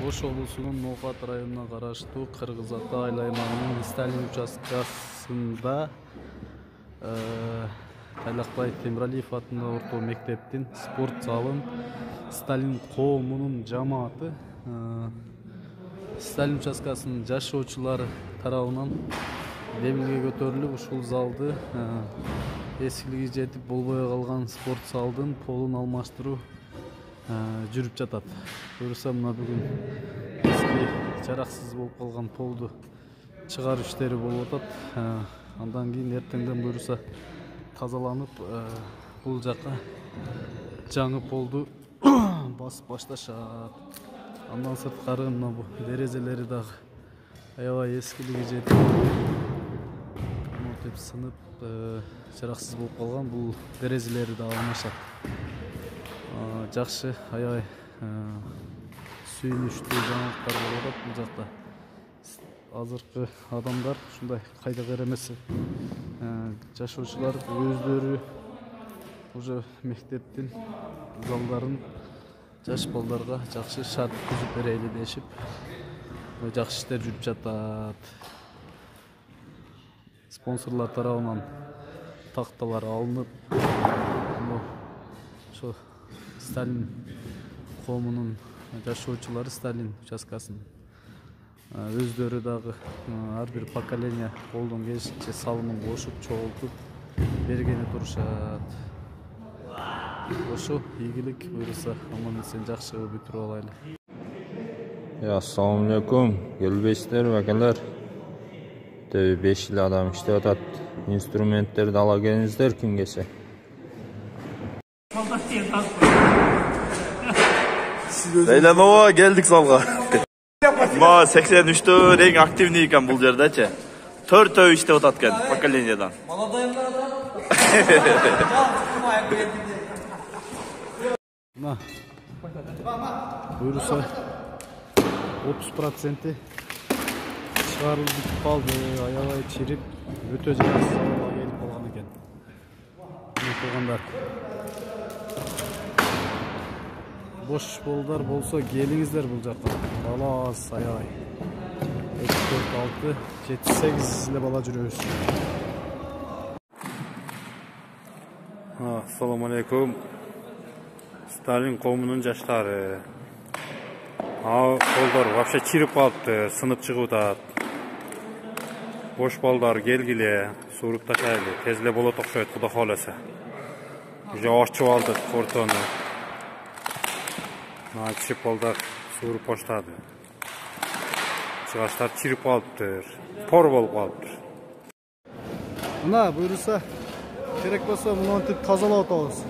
Ош облусунун Ноокат районуна караштуу Кыргыз Ата айыл аймагынын Сталин участкасында Тайлакбай Темиралиев атындагы орто мектептин спорт залын Сталин коомунун жамааты Сталин участкасынын жашоочулары тарабынан демилге көтөрүлүп, ушул залды эскилиги жетип болбой калган спорт залдын полун алмаштыруу жүрүп жатат. Буюрса мына бүгүн эски жараксыз болуп калган полду чыгаруу иштери болуп атат. Андан кийин эртеңден буюрса тазаланып, бул жака жаңы полду басып башташат. Андан сырткары мына бу дерезелери дагы аябай эскилиги жетип, монтип сынып, жараксыз болуп калган. Бул дерезелери да алмашат. Жакшы, аябай сүйүнүчтүү жаңылыктар болуп атат бул жакта. Азыркы адамдар ушундай кайдыгер эмес жашоочулар өздөрү уже мектептин залдарын жаш балдарга жакшы шарт түзүп берели дешип, жакшы иштер жүрүп жатат. Спонсорлор тарабынан такталар алынып, ошо Сталин коомунун жашоочулары Сталин участкасын өздөрү дагы ар бир поколение колдон келишинче салымын кошуп, чогултуп бергени турушат. Ошо ийгилик буюрса аман эсен жакшы бүтүрүп алайлы. Assalamu alaikum. Келбейсиздер бакелер. 5 эл адам иштеп атат. Инструменттерди ала келиңиздер күн келсе. Зайланова келдик залга. Ма 83-тө эң активный экен бул жердечи. 4 иштеп атат экен поколениядан. Мына буюрса 30% чыгарылып бүтүп калды, аябай чирип, өтө жараксыз абалга келип калган экен. Мына туугандар, бош болдар болсо келиңиздер бул жакка. Бала аз, аябай 2, 4, 6, 7, 8 эле бала жүрөбүз. Assalamu alaikum. Сталин коомунун жаштары. Колдор вообще чирип калыпты, сынып чыгып атат. Бош балдар келгиле, сууруп ташайлы. Тез эле болот окшойт, Кудай кааласа. Уже ачып алдык ортону. Кичи балдар сууруп баштады. Чыгаштар чирип калыптыр, пор болуп калыптыр. Мына буюрса керек болсо монтип тазалап атабыз.